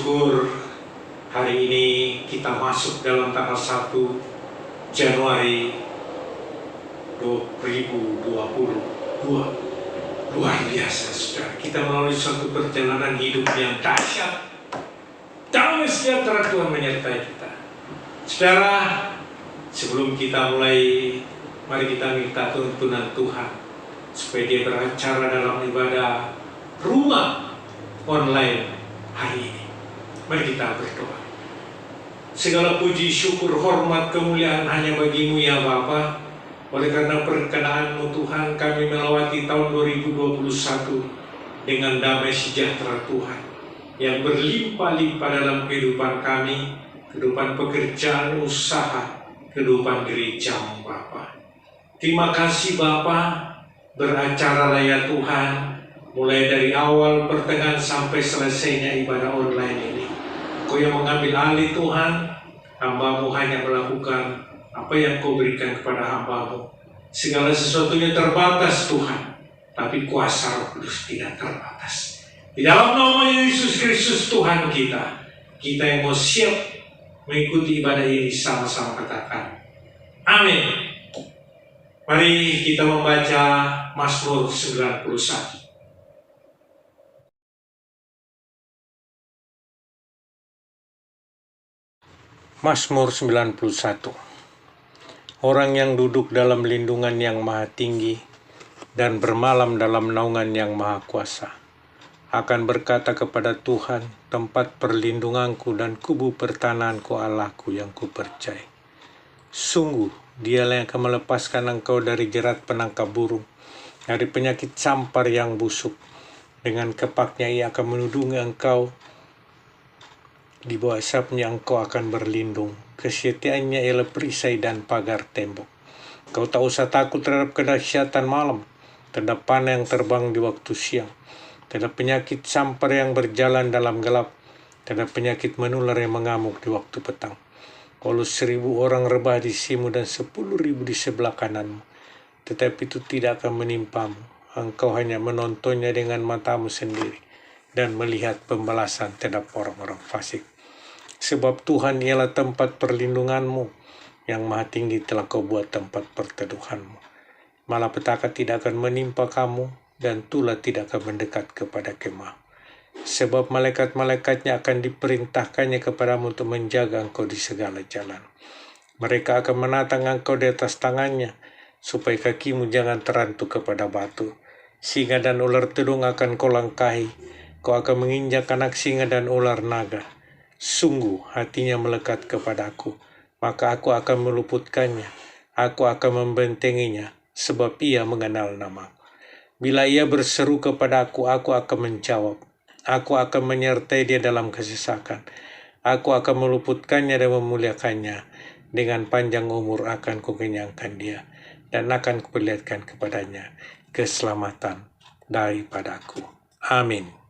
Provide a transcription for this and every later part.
bersyukur hari ini kita masuk dalam tanggal 1 Januari 2022. Luar biasa, saudara. Kita melalui suatu perjalanan hidup yang dahsyat. Damai sejahtera Tuhan menyertai kita. Saudara, sebelum kita mulai, mari kita minta tuntunan Tuhan supaya dia beracara dalam ibadah rumah online hari ini. Mari kita berdoa. Segala puji, syukur, hormat, kemuliaan hanya bagimu ya Bapa. Oleh karena perkenan-Mu Tuhan, kami melewati tahun 2021 dengan damai sejahtera Tuhan yang berlimpah-limpah dalam kehidupan kami, kehidupan pekerjaan, usaha, kehidupan gereja-Mu Bapa. Terima kasih Bapa, beracara ya Tuhan, mulai dari awal, pertengahan, sampai selesainya ibadah online ini. Kau yang mengambil alih Tuhan, hamba-Mu hanya melakukan apa yang Kau berikan kepada hamba-Mu. Segala sesuatunya terbatas Tuhan, tapi kuasa Roh Kudus tidak terbatas. Di dalam nama Yesus Kristus Tuhan kita yang mau siap mengikuti ibadah ini sama-sama katakan amin. Mari kita membaca Mazmur 91. Mazmur 91. Orang yang duduk dalam lindungan yang maha tinggi dan bermalam dalam naungan yang maha kuasa akan berkata kepada Tuhan, tempat perlindunganku dan kubu pertanahanku, Allahku yang kupercayai. Sungguh, Dialah yang akan melepaskan engkau dari jerat penangkap burung, dari penyakit sampar yang busuk. Dengan kepaknya ia akan menudungi engkau, di bawah sayapnya engkau akan berlindung. Kesetiaannya ialah perisai dan pagar tembok. Kau tak usah takut terhadap kedahsyatan malam, terhadap panah yang terbang di waktu siang, terhadap penyakit sampar yang berjalan dalam gelap, terhadap penyakit menular yang mengamuk di waktu petang. Walau 1000 orang rebah di sisimu dan 10.000 di sebelah kananmu, tetapi itu tidak akan menimpamu. Engkau hanya menontonnya dengan matamu sendiri dan melihat pembalasan terhadap orang-orang fasik. Sebab Tuhan ialah tempat perlindunganmu, yang maha tinggi telah kau buat tempat perteduhanmu. Malapetaka tidak akan menimpa kamu, dan tulah tidak akan mendekat kepada kemah. Sebab malaikat-malaikatnya akan diperintahkannya kepadamu untuk menjaga engkau di segala jalan. Mereka akan menatang engkau di atas tangannya, supaya kakimu jangan terantuk kepada batu. Singa dan ular tedung akan kau langkahi, kau akan menginjak anak singa dan ular naga. Sungguh hatinya melekat kepadaku, maka aku akan meluputkannya, aku akan membentenginya, sebab ia mengenal namaku. Bila ia berseru kepadaku, aku akan menjawab. Aku akan menyertai dia dalam kesesakan. Aku akan meluputkannya dan memuliakannya. Dengan panjang umur akan kukenyangkan dia, dan akan kuperlihatkan kepadanya keselamatan daripadaku. Amin.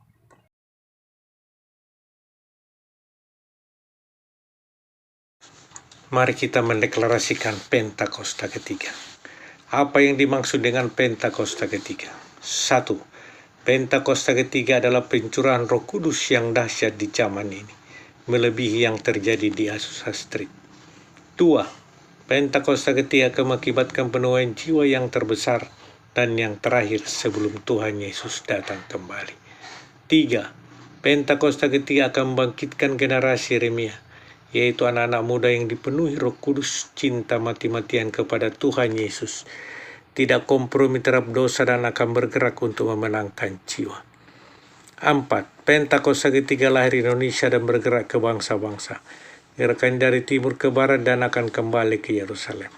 Mari kita mendeklarasikan Pentakosta ketiga. Apa yang dimaksud dengan Pentakosta ketiga? 1. Pentakosta ketiga adalah pencurahan Roh Kudus yang dahsyat di zaman ini, melebihi yang terjadi di Azusa Street. 2. Pentakosta ketiga akan mengakibatkan penuaian jiwa yang terbesar dan yang terakhir sebelum Tuhan Yesus datang kembali. 3. Pentakosta ketiga akan membangkitkan generasi Yeremia, yaitu anak-anak muda yang dipenuhi Roh Kudus, cinta mati-matian kepada Tuhan Yesus, tidak kompromi terhadap dosa dan akan bergerak untuk memenangkan jiwa. 4. Pentakosta ketiga lahir Indonesia dan bergerak ke bangsa-bangsa, gerakan dari timur ke barat dan akan kembali ke Yerusalem.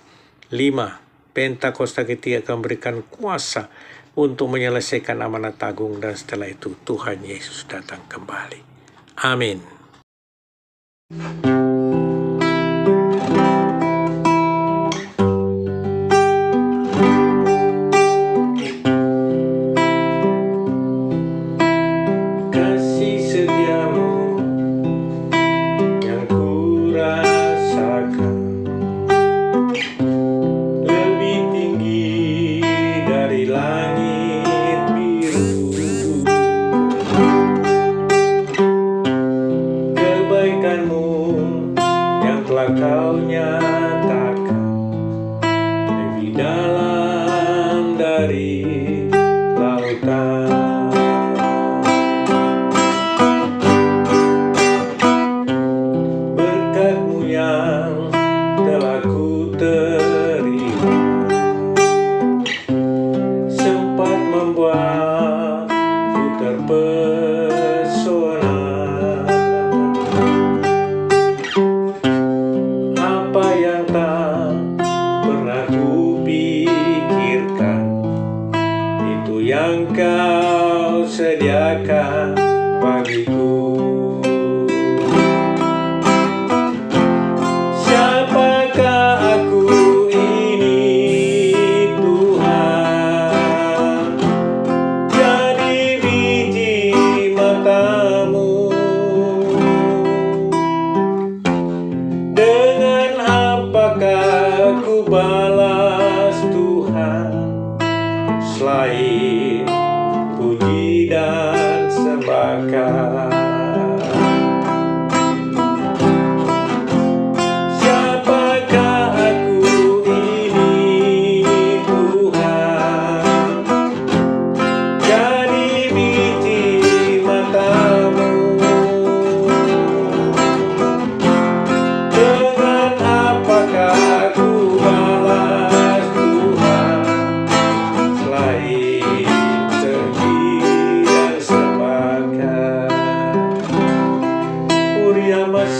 5. Pentakosta ketiga akan berikan kuasa untuk menyelesaikan amanat agung, dan setelah itu Tuhan Yesus datang kembali. Amin.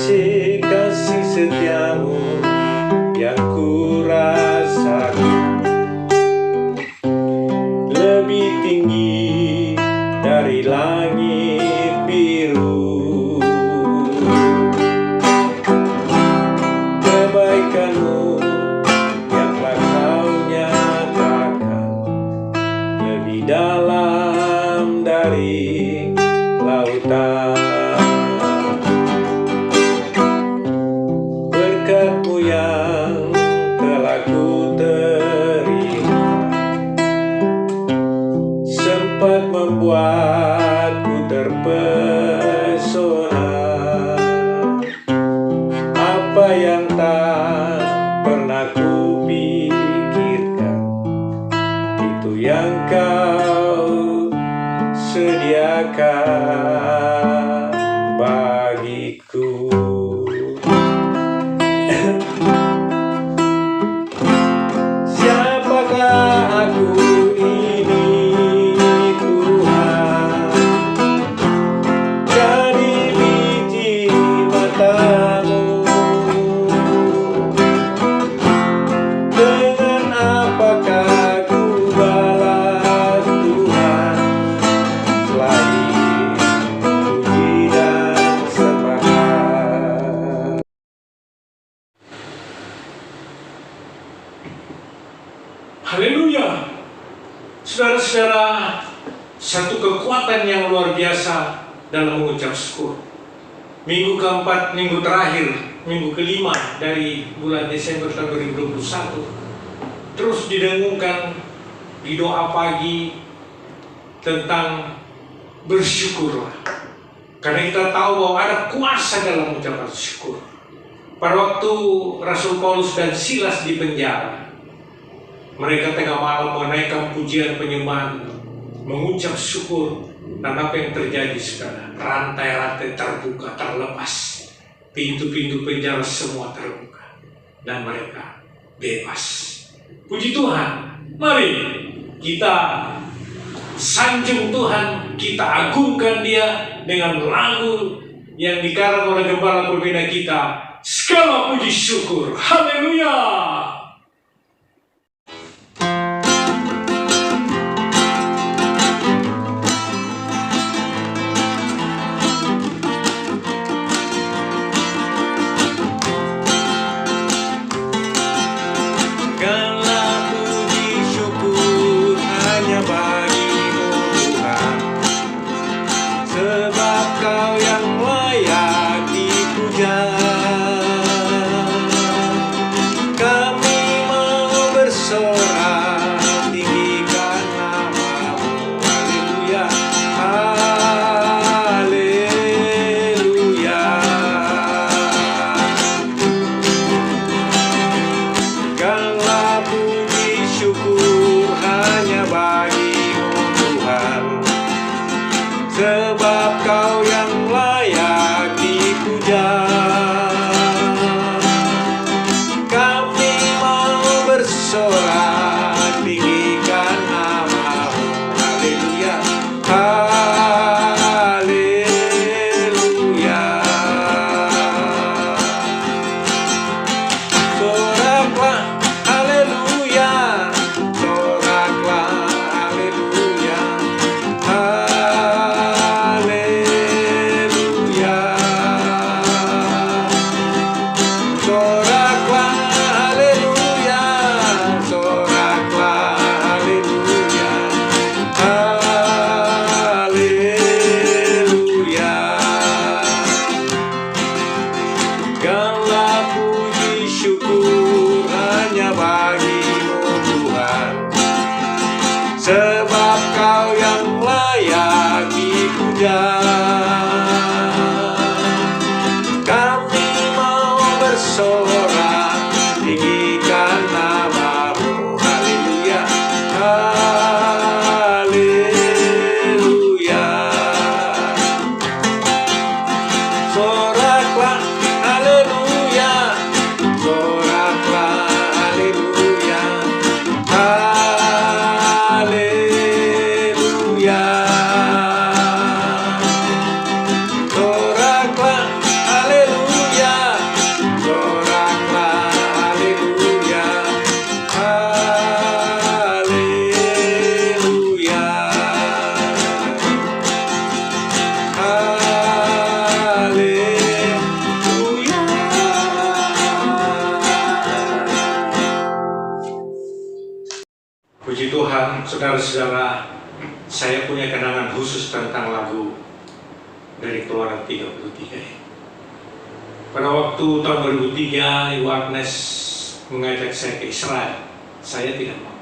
kasih setiamu yang ku rasakan lebih tinggi dari langit biru. Kebaikanmu yang telah kau nyatakan lebih dalam dari lautan. Berkat-Mu yang telah ku terima sempat membuatku terpesona. Apa yang tak pernah ku pikirkan, itu yang Kau sediakan bagiku. Siapakah aku ini, Tuhan? Dari biji mata-Mu. Dengan apakah ku balas Tuhan selain puji dan sembah. Haleluya! Saudara-saudara, satu kekuatan yang luar biasa dalam mengucap syukur. Minggu keempat, minggu terakhir, minggu kelima dari bulan Desember tahun 2021 terus didengungkan di doa pagi tentang bersyukurlah. Karena kita tahu bahwa ada kuasa dalam ucapan syukur. Pada waktu Rasul Paulus dan Silas di penjara, mereka tengah malam menaikkan pujian penyembahan, mengucap syukur, dan apa yang terjadi sekarang? Rantai-rantai terbuka, terlepas, pintu-pintu penjara semua terbuka, dan mereka bebas. Puji Tuhan. Mari kita sanjung Tuhan, kita agungkan Dia dengan lagu yang dikarang oleh gembala pembina kita, Segala Puji Syukur. Haleluya! Segala puji syukur hanya bagi-Mu Tuhan, sebab Kau yang layak dipuja. Kami mau bersorak tinggikan nama-Mu. Haleluya, haleluya. Segala puji syukur hanya bagi-Mu Tuhan, sebab Kau yang layak dipuja. Kami mau bersorak tinggikan nama-Mu. Haleluya, haleluya. Soraklah, haleluya. Soraklah, haleluya. Haleluya. Soraklah, haleluya. Soraklah, haleluya. Haleluya. Segala puji syukur hanya bagi-Mu Tuhan, sebab Kau yang layak dipuja. Kami mau bersorak tinggikan nama-Mu. Haleluya, haleluya. Soraklah, haleluya. Soraklah, haleluya. Haleluya. Soraklah, haleluya. saudara-saudara, saya punya kenangan khusus tentang lagu dari Keluaran 33. Pada waktu tahun 2003, Ibu Agnes mengajak saya ke Israel. Saya tidak mau.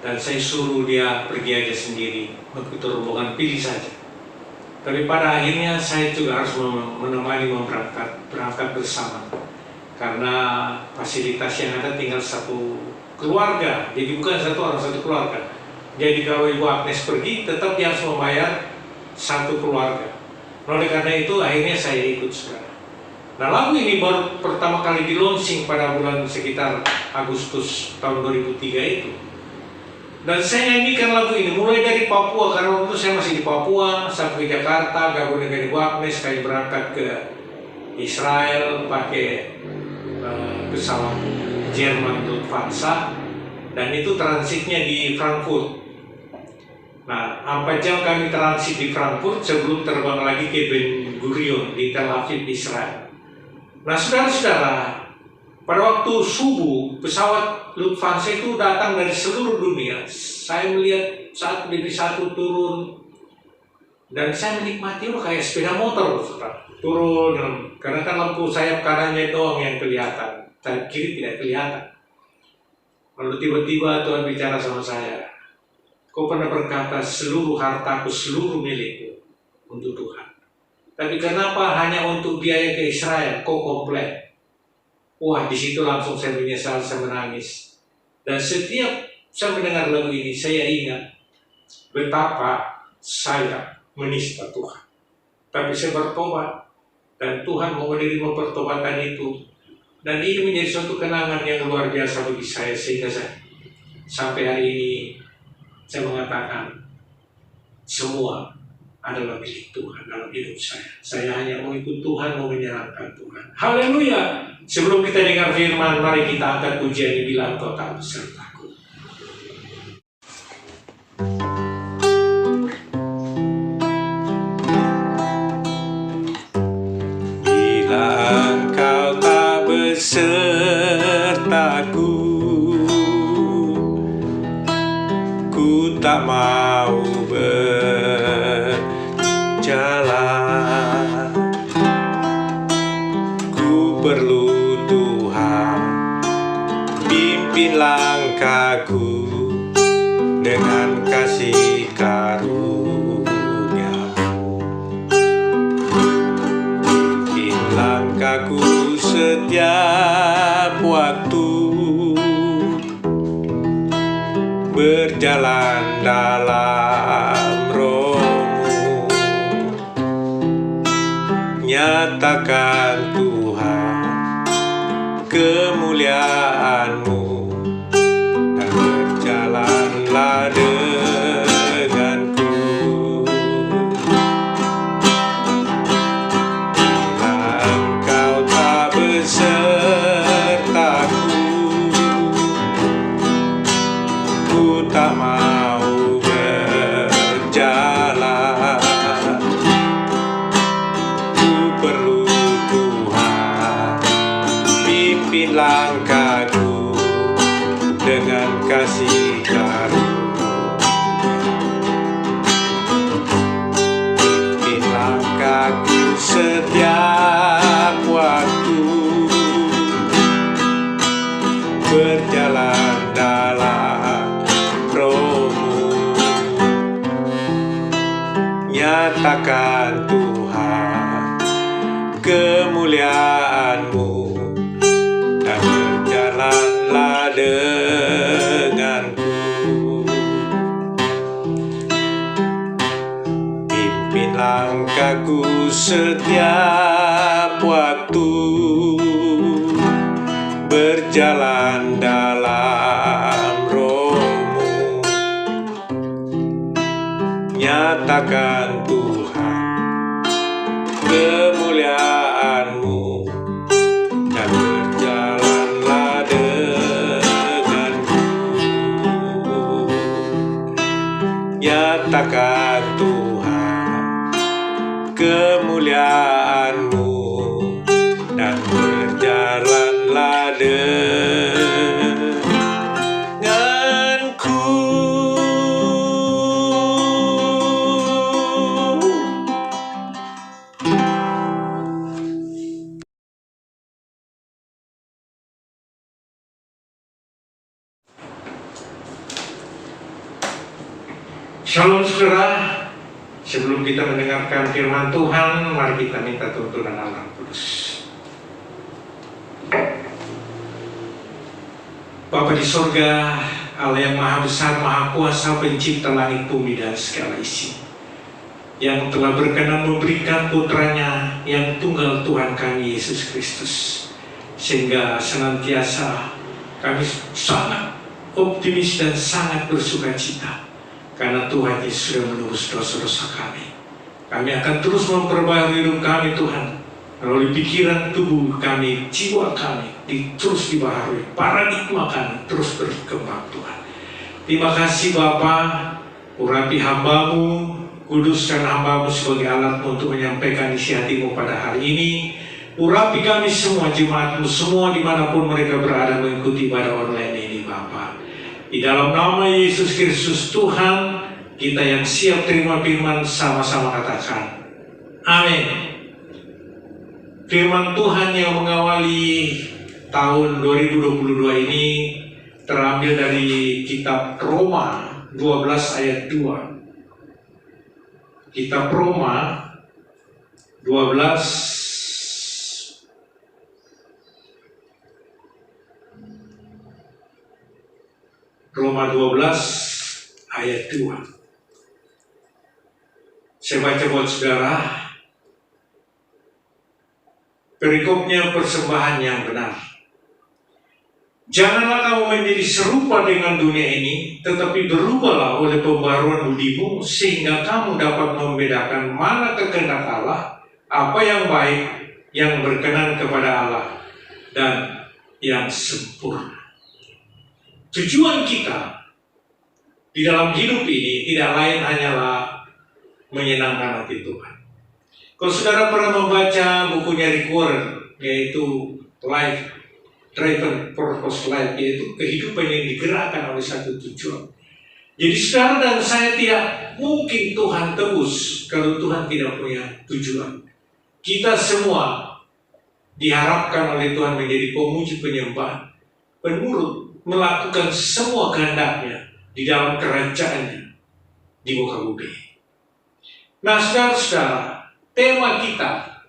Dan saya suruh dia pergi aja sendiri, mengikuti rombongan, pilih saja. Tapi pada akhirnya saya juga harus menemani berangkat bersama. Karena fasilitas yang ada tinggal satu keluarga, jadi bukan satu orang, satu keluarga. Jadi kalau Ibu Agnes pergi, tetap dia harus membayar satu keluarga. Oleh karena itu akhirnya saya ikut, saudara. Nah, lagu ini baru pertama kali di-launching pada bulan sekitar Agustus tahun 2003 itu. Dan saya nyanyikan lagu ini mulai dari Papua, karena waktu itu saya masih di Papua, sampai ke Jakarta, gabung dengan Ibu Agnes, saya berangkat ke Israel pakai pesawat Jerman Lufthansa, dan itu transitnya di Frankfurt. Nah, 4 jam kami transit di Frankfurt sebelum terbang lagi ke Ben Gurion di Tel Aviv, Israel. Nah, saudara-saudara, pada waktu subuh pesawat Lufthansa itu datang dari seluruh dunia. Saya melihat satu demi satu turun, dan saya menikmati kayak sepeda motor, saudara. Turun, karena kan lampu sayap kanannya doang yang kelihatan, sayap kiri tidak kelihatan. Lalu tiba-tiba Tuhan bicara sama saya, kau pernah berkata seluruh hartaku, seluruh milikku untuk Tuhan. Tapi kenapa hanya untuk biaya ke Israel kau komplain? Wah, di situ langsung saya menyesal, saya menangis. Dan setiap saya mendengar lagu ini, saya ingat betapa saya menista Tuhan. Tapi saya bertobat, dan Tuhan mau menerima pertobatan itu. Dan ini menjadi suatu kenangan yang luar biasa bagi saya, sehingga sampai hari ini saya mengatakan semua adalah milik Tuhan dalam hidup saya. Saya hanya mau ikut Tuhan, mau menyenangkan Tuhan. Haleluya! Sebelum kita dengar firman, mari kita angkat pujian ini, bilang kau tak besertaku. Bila engkau tak besertaku, ku tak mau berjalan. Ku perlu Tuhan, pimpin langkahku dengan kasih karunia-Mu. Pimpin langkahku setiap waktu, berjalan dalam Roh-Mu. Nyatakan Tuhan kemuliaan-Mu, dan berjalanlah denganku. Bila engkau tak besertaku, ku tak mau berjalan. Ku perlu Tuhan, pimpin langkahku dengan kasih karunia. Pimpin langkahku setiap waktu, berjalan dalam Roh-Mu. Nyatakan Tuhan kemuliaan-Mu, dan berjalanlah denganku. Pimpin langkahku setiap waktu, berjalan dalam Roh-Mu. Nyatakan Tuhan kemuliaan-Mu, dan berjalanlah denganku. Nyatakan Tuhan kemuliaan-Mu, Shalom saudara, sebelum kita mendengarkan firman Tuhan, mari kita minta tuntunan Allah Kudus. Bapa di sorga, Allah yang maha besar, maha kuasa, pencipta langit bumi dan segala isi, yang telah berkenan memberikan putranya yang tunggal Tuhan kami Yesus Kristus, sehingga senantiasa kami sangat optimis dan sangat bersuka cita karena Tuhan Yesus sudah menebus dosa-dosa kami. Kami akan terus memperbaharui hidup kami Tuhan, melalui pikiran, tubuh kami, jiwa kami terus dibaharui, paradigma kami terus berkembang Tuhan. Terima kasih Bapa, urapi hamba-Mu, kuduskan hamba-Mu sebagai alat-Mu untuk menyampaikan isi hati-Mu pada hari ini. Urapi kami semua, jemaat-Mu semua dimanapun mereka berada mengikuti ibadah online ini Bapa. Di dalam nama Yesus Kristus Tuhan, kita yang siap terima firman sama-sama katakan amin. Firman Tuhan yang mengawali tahun 2022 ini terambil dari kitab Roma 12 ayat 2. Kitab Roma 12 ayat 2. Saya baca buat saudara. Perikopnya persembahan yang benar. Janganlah kamu menjadi serupa dengan dunia ini, tetapi berubahlah oleh pembaharuan budimu, sehingga kamu dapat membedakan mana kehendak Allah, apa yang baik, yang berkenan kepada Allah, dan yang sempurna. Tujuan kita di dalam hidup ini tidak lain hanyalah menyenangkan hati Tuhan. Kalau saudara pernah membaca bukunya Rick Warren, yaitu Life Driven Purpose Life, yaitu kehidupan yang digerakkan oleh satu tujuan. Jadi saudara dan saya tidak mungkin Tuhan tebus kalau Tuhan tidak punya tujuan. Kita semua diharapkan oleh Tuhan menjadi pemuji, penyembah, penurut, melakukan semua kehendaknya di dalam kerajaannya di muka bumi. Nah saudara-saudara, tema kita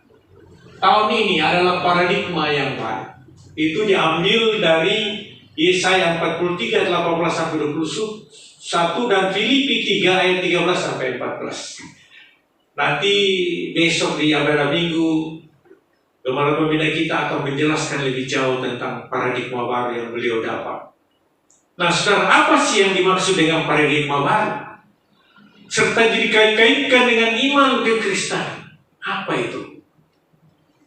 tahun ini adalah paradigma yang baru. Itu diambil dari Yesaya 43 ayat 18-21 dan Filipi 3 ayat 13-14. Nanti besok di ibadah minggu Gembala Pembina kita akan menjelaskan lebih jauh tentang paradigma baru yang beliau dapat. Nah saudara, apa sih yang dimaksud dengan paradigma baru? Serta dikait-kaitkan dengan iman kekristenan. Apa itu?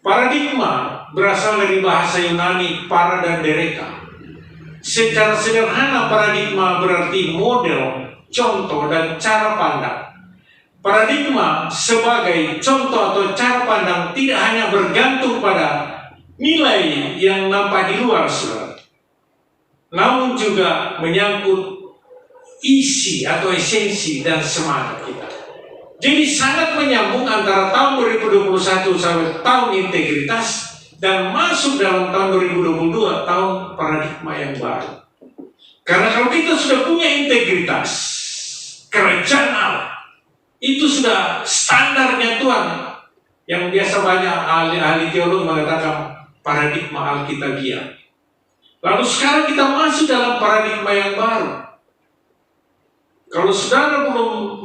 Paradigma berasal dari bahasa Yunani para dan dereka. Secara sederhana paradigma berarti model, contoh, dan cara pandang. Paradigma sebagai contoh atau cara pandang tidak hanya bergantung pada nilai yang nampak di luar saudara, namun juga menyangkut isi atau esensi dan semangat kita. Jadi sangat menyambung antara tahun 2021 sampai tahun integritas dan masuk dalam tahun 2022 tahun paradigma yang baru. Karena kalau kita sudah punya integritas, kerajaan Allah itu sudah standarnya Tuhan, yang biasa banyak ahli-ahli teolog mengatakan paradigma Alkitabiah. Lalu sekarang kita masuk dalam paradigma yang baru. Kalau saudara belum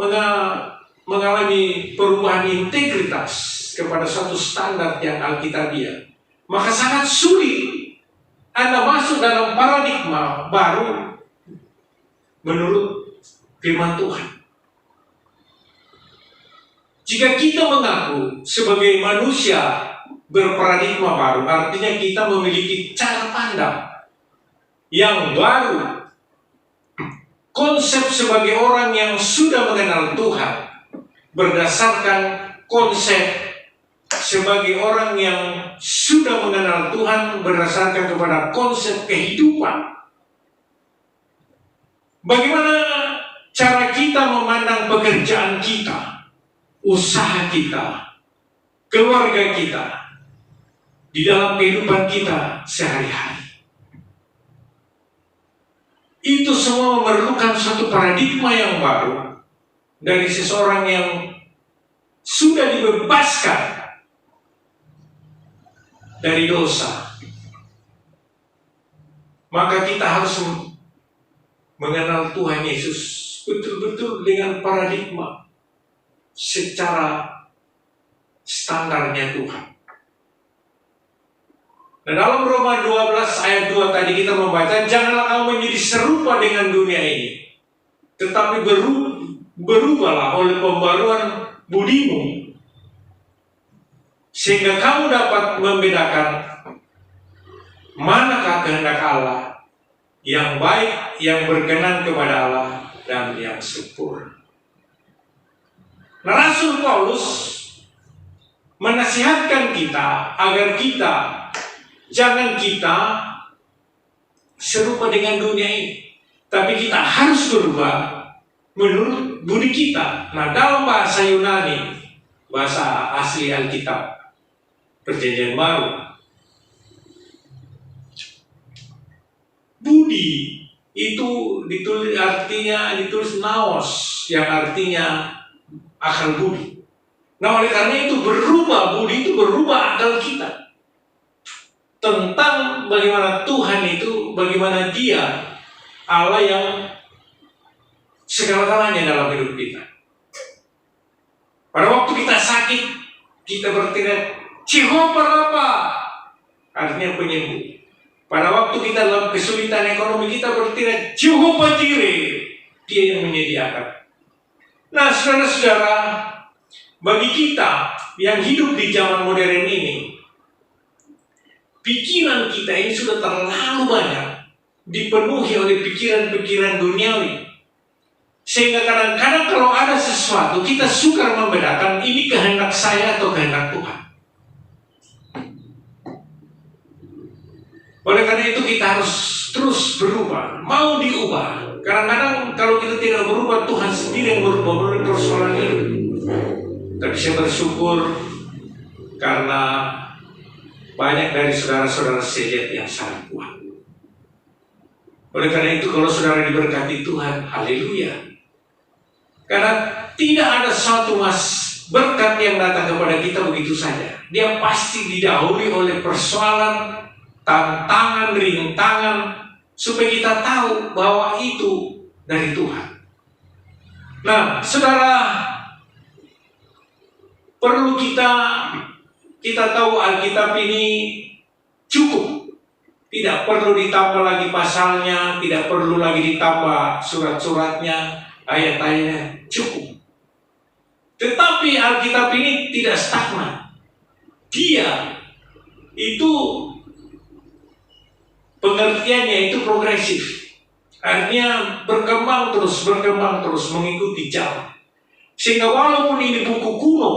mengalami perubahan integritas kepada satu standar yang Alkitabiah, maka sangat sulit Anda masuk dalam paradigma baru menurut firman Tuhan. Jika kita mengaku sebagai manusia berparadigma baru, artinya kita memiliki cara pandang yang baru, konsep sebagai orang yang sudah mengenal Tuhan, berdasarkan konsep sebagai orang yang sudah mengenal Tuhan berdasarkan kepada konsep kehidupan. Bagaimana cara kita memandang pekerjaan kita, usaha kita, keluarga kita, di dalam kehidupan kita sehari-hari. Itu semua memerlukan suatu paradigma yang baru dari seseorang yang sudah dibebaskan dari dosa, maka kita harus mengenal Tuhan Yesus betul-betul dengan paradigma secara standarnya Tuhan. Nah, dalam Roma 12 ayat 2 tadi kita membaca, janganlah kamu menjadi serupa dengan dunia ini, tetapi berubahlah oleh pembaruan budimu, sehingga kamu dapat membedakan manakah kehendak Allah yang baik, yang berkenan kepada Allah, dan yang sempurna. Nah, Rasul Paulus menasihatkan kita agar jangan kita serupa dengan dunia ini, tapi kita harus berubah menurut budi kita. Nah, dalam bahasa Yunani, bahasa asli Alkitab Perjanjian Baru, budi itu ditulis naos, yang artinya akal budi. Nah, oleh karena itu budi itu berubah akal kita tentang bagaimana Tuhan itu, bagaimana Dia Allah yang segala-galanya dalam hidup kita. Pada waktu kita sakit, kita berteriak Jehovah Rafa, artinya penyembuh. Pada waktu kita dalam kesulitan ekonomi, kita berteriak Jehovah Jireh, Dia yang menyediakan. Nah, saudara-saudara, bagi kita yang hidup di zaman modern ini, pikiran kita ini sudah terlalu banyak dipenuhi oleh pikiran-pikiran duniawi, sehingga kadang-kadang kalau ada sesuatu kita sukar membedakan ini kehendak saya atau kehendak Tuhan. Oleh karena itu kita harus terus berubah, mau diubah. Kadang-kadang kalau kita tidak berubah, Tuhan sendiri yang berubah menurut persoalan ini. Tapi saya bersyukur karena banyak dari saudara-saudara saya lihat yang sangat kuat. Oleh karena itu kalau saudara diberkati Tuhan, haleluya. Karena tidak ada suatu berkat yang datang kepada kita begitu saja. Dia pasti didahului oleh persoalan, tantangan, rintangan, supaya kita tahu bahwa itu dari Tuhan. Nah, saudara, perlu kita tahu Alkitab ini cukup. Tidak perlu ditambah lagi pasalnya, tidak perlu lagi ditambah surat-suratnya, ayat-ayatnya, cukup. Tetapi Alkitab ini tidak stagnan. Dia itu pengertiannya itu progresif. Artinya berkembang terus mengikuti zaman. Sehingga walaupun ini buku kuno,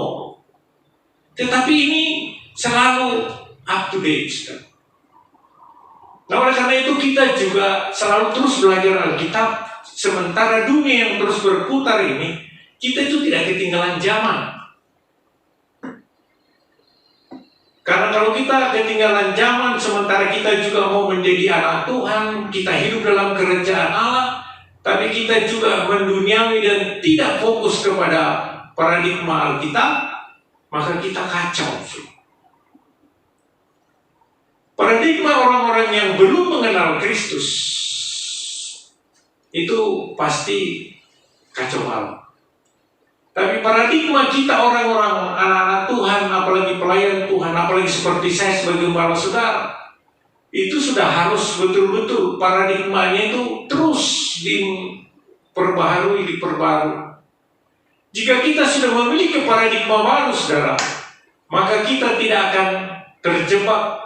tetapi ini selalu up to date. Nah, oleh karena itu kita juga selalu terus belajar Alkitab. Sementara dunia yang terus berputar ini, kita itu tidak ketinggalan zaman. Karena kalau kita ketinggalan zaman, sementara kita juga mau menjadi anak Tuhan, kita hidup dalam kerajaan Allah, tapi kita juga menduniawi dan tidak fokus kepada paradigma Alkitab, maka kita kacau. Paradigma orang-orang yang belum mengenal Kristus itu pasti kacau balau. Tapi paradigma kita orang-orang anak-anak Tuhan, apalagi pelayan Tuhan, apalagi seperti saya sebagai gembala saudara, itu sudah harus betul-betul paradigmanya itu terus diperbaharui. Jika kita sudah memiliki paradigma baru, saudara, maka kita tidak akan terjebak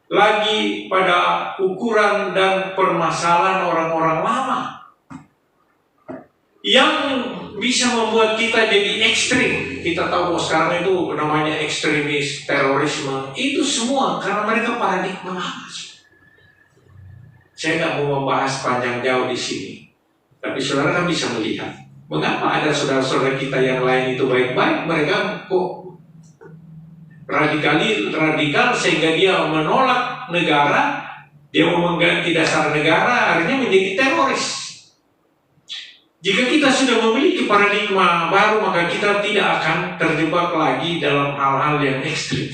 lagi pada ukuran dan permasalahan orang-orang lama yang bisa membuat kita jadi ekstrim. Kita tahu sekarang itu namanya ekstremis, terorisme, itu semua karena mereka paradigma lama. Saya nggak mau membahas panjang jauh di sini, tapi saudara kan bisa melihat mengapa ada saudara-saudara kita yang lain itu baik-baik, mereka kok radikal sehingga dia menolak negara, dia mau mengganti dasar negara, akhirnya menjadi teroris. Jika kita sudah memiliki paradigma baru, maka kita tidak akan terjebak lagi dalam hal-hal yang ekstrim.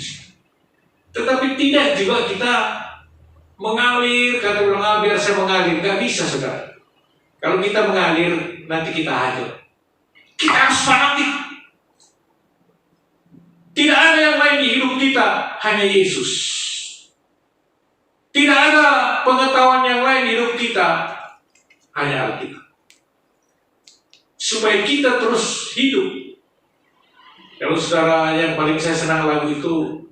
Tetapi tidak juga kita mengalir, kata bilang, biar saya mengalir. Gak bisa, saudara. Kalau kita mengalir, nanti kita hancur. Kita harus fanatik. Tidak ada yang lain di hidup kita, hanya Yesus. Tidak ada pengetahuan yang lain di hidup kita, hanya Alkitab. Supaya kita terus hidup. Kalau saudara, yang paling saya senang lagu itu,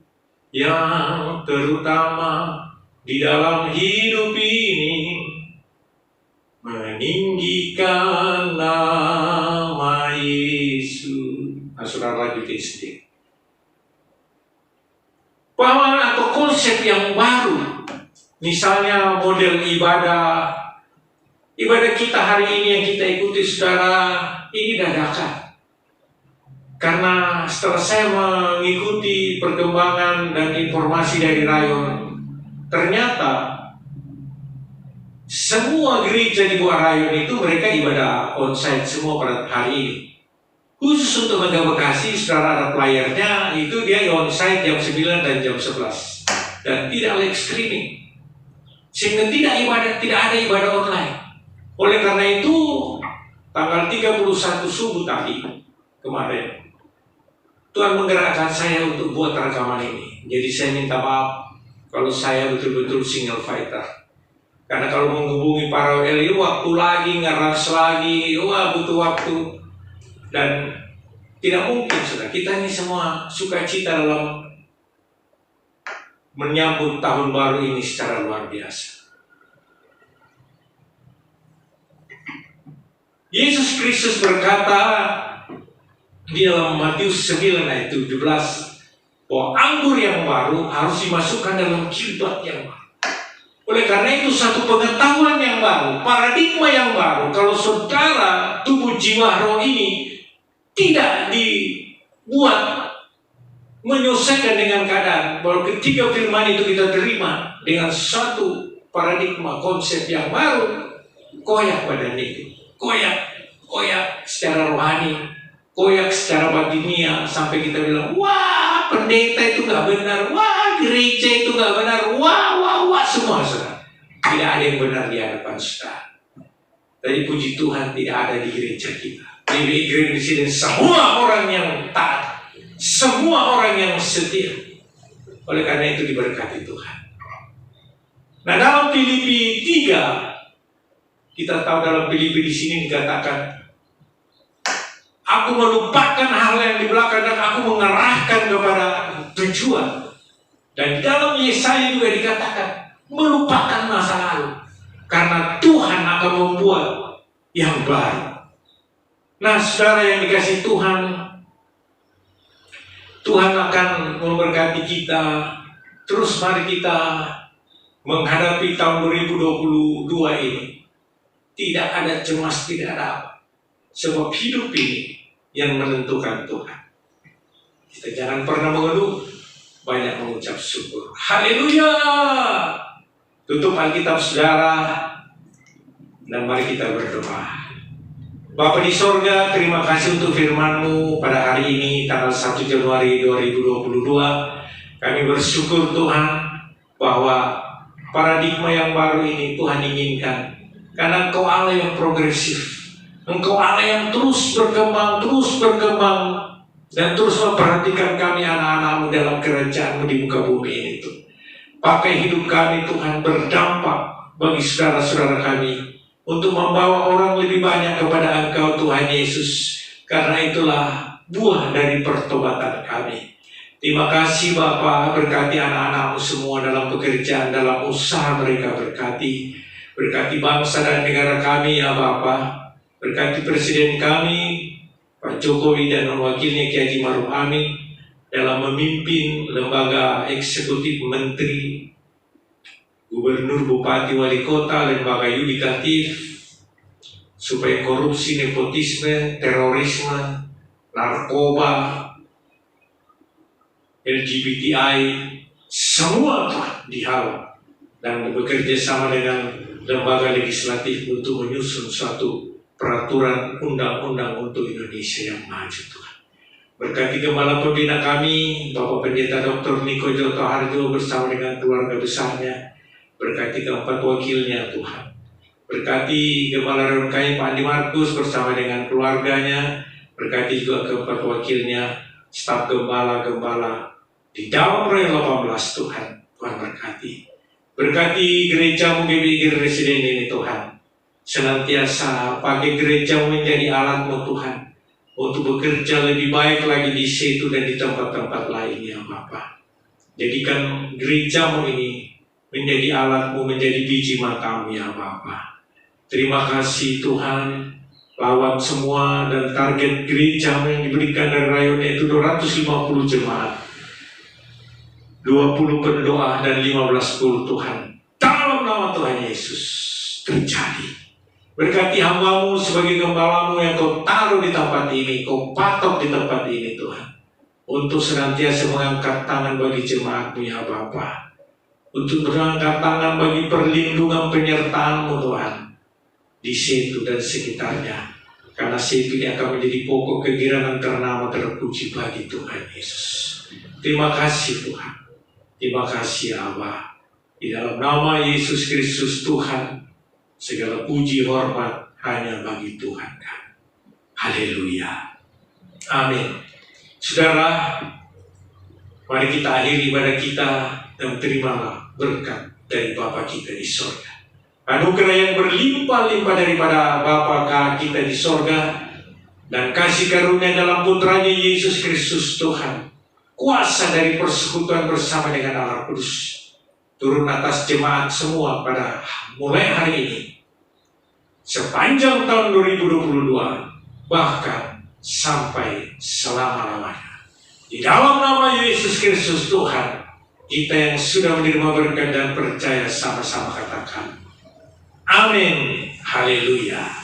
yang terutama di dalam hidup ini, meninggikan nama Yesus. Nah, saudara lanjutin sendiri. Pemahaman atau konsep yang baru, misalnya model ibadah kita hari ini yang kita ikuti, saudara, ini dadakan. Karena setelah saya mengikuti perkembangan dan informasi dari Rayon, ternyata semua gereja di Gua Rayon itu mereka ibadah onsite semua pada hari ini. Khusus untuk Mega Bekasi, saudara, ada playernya, itu dia onsite jam 9 dan jam 11. Dan tidak live streaming. Sehingga tidak ada ibadah online. Oleh karena itu, tanggal 31 subuh tadi, kemarin, Tuhan menggerakkan saya untuk buat rekaman ini. Jadi saya minta maaf kalau saya betul-betul single fighter. Karena kalau menghubungi para WL, waktu lagi, ngeras lagi, butuh waktu. Dan tidak mungkin, saudara, kita ini semua sukacita dalam menyambut tahun baru ini secara luar biasa. Yesus Kristus berkata di dalam Matius 9 ayat 17 bahwa anggur yang baru harus dimasukkan dalam kilbat yang baru. Oleh karena itu, satu pengetahuan yang baru, paradigma yang baru, kalau saudara tubuh jiwa roh ini tidak dibuat menyesuaikan dengan keadaan, bahwa ketika firman itu kita terima dengan satu paradigma konsep yang baru, koyak badan itu, koyak secara rohani, koyak secara batinia, sampai kita bilang, wah pendeta itu gak benar, wah gereja itu gak benar, wah semua, saudara. Tidak ada yang benar di hadapan saudara. Tapi puji Tuhan tidak ada di gereja kita. Di gereja di sini semua orang yang taat, semua orang yang setia. Oleh karena itu diberkati Tuhan. Nah, dalam Filipi 3, kita tahu dalam Filipi di sini dikatakan, aku melupakan hal yang di belakang dan aku mengarahkan kepada tujuan. Dan di dalam Yesaya juga dikatakan, melupakan masa lalu, karena Tuhan akan membuat yang baru. Nah, saudara yang dikasih Tuhan, Tuhan akan memberkati kita. Terus mari kita menghadapi tahun 2022 ini. Tidak ada cemas, tidak ada apa. Sebab hidup ini yang menentukan Tuhan. Kita jangan pernah mengeluh, banyak mengucap syukur. Haleluya! Tutup Alkitab saudara, dan mari kita berdoa. Bapa di sorga, terima kasih untuk firman-Mu pada hari ini, tanggal 1 Januari 2022. Kami bersyukur Tuhan, bahwa paradigma yang baru ini Tuhan inginkan. Karena Engkau Allah yang progresif. Engkau Allah yang terus berkembang, dan terus memperhatikan kami anak-anak-Mu dalam kerajaan-Mu di muka bumi ini Tuhan. Pakai hidup kami Tuhan berdampak bagi saudara-saudara kami, untuk membawa orang lebih banyak kepada Engkau Tuhan Yesus. Karena itulah buah dari pertobatan kami. Terima kasih Bapa, berkati anak-anak-Mu semua dalam pekerjaan, dalam usaha mereka, berkati bangsa dan negara kami ya Bapa. Berkati Presiden kami, Pak Jokowi dan wakilnya Kiai Haji Maruf Amin, dalam memimpin lembaga eksekutif, menteri, gubernur, bupati, wali kota, lembaga yudikatif, supaya korupsi, nepotisme, terorisme, narkoba, LGBTI, semua dihalau, dan bekerja sama dengan lembaga legislatif untuk menyusun suatu peraturan undang-undang untuk Indonesia yang maju Tuhan. Berkati Gembala Pembina kami, Bapak Pendeta Dr. Niko Joto Harjo bersama dengan keluarga besarnya. Berkati keempat wakilnya Tuhan. Berkati Gembala Ronkai Pak Andi Markus bersama dengan keluarganya. Berkati juga keempat wakilnya, staf gembala-gembala di dalam Royal 18 Tuhan. Tuhan berkati. Berkati gereja GBI Residen ini Tuhan. Senantiasa pakai gereja menjadi alat-Mu Tuhan. Untuk bekerja lebih baik lagi di situ dan di tempat-tempat lainnya Bapa. Jadikan gereja-Mu ini menjadi alat-Mu, menjadi biji matamu ya Bapa. Terima kasih Tuhan. Lawan semua dan target gereja yang diberikan dari rayon itu 250 jemaat. 20 pendoa dan 15 guru Tuhan. Dalam nama Tuhan Yesus terjadi. Berkati hamba-Mu sebagai gembala-Mu yang Kau taruh di tempat ini, Kau patok di tempat ini Tuhan. Untuk senantiasa mengangkat tangan bagi jemaat-Mu ya Bapa. Untuk mengangkat tangan bagi perlindungan penyertaan-Mu Tuhan. Di situ dan sekitarnya. Karena situ ini akan menjadi pokok kegirangan ternama terpuji bagi Tuhan Yesus. Terima kasih Tuhan. Terima kasih Allah. Di dalam nama Yesus Kristus Tuhan, segala puji hormat hanya bagi Tuhan. Haleluya. Amin. Saudara, mari kita akhiri ibadah kita dan terimalah berkat dari Bapa kita di sorga. Anugerah yang berlimpah-limpah daripada Bapa kita di sorga dan kasih karunia dalam putranya Yesus Kristus Tuhan. Kuasa dari persekutuan bersama dengan Allah Kudus turun atas jemaat semua pada mulai hari ini sepanjang tahun 2022 bahkan sampai selama-lamanya. Di dalam nama Yesus Kristus Tuhan, kita yang sudah menerima berkat dan percaya sama-sama katakan amin. Haleluya.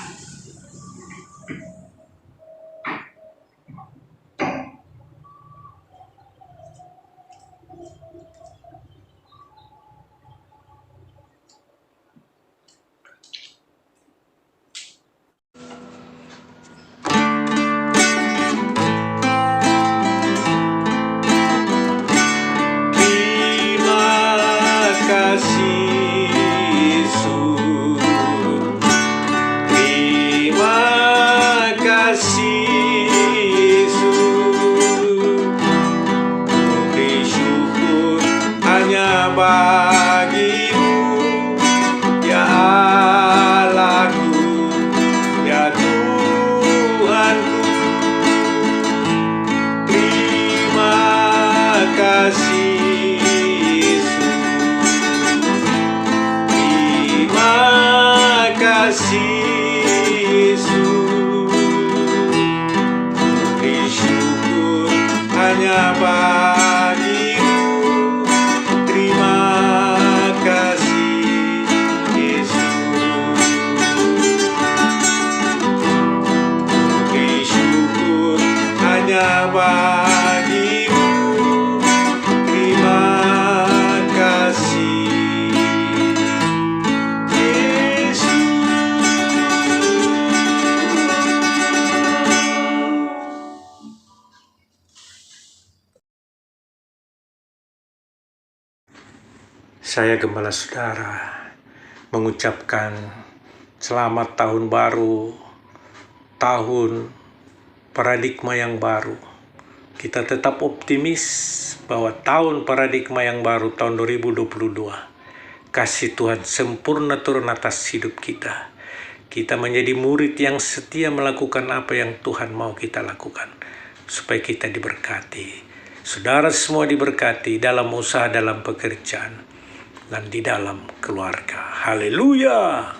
Saya Gembala Saudara mengucapkan selamat tahun baru, tahun paradigma yang baru. Kita tetap optimis bahwa tahun paradigma yang baru tahun 2022 kasih Tuhan sempurna turun atas hidup kita. Kita menjadi murid yang setia melakukan apa yang Tuhan mau kita lakukan supaya kita diberkati. Saudara semua diberkati dalam usaha, dalam pekerjaan, dan di dalam keluarga. Haleluya.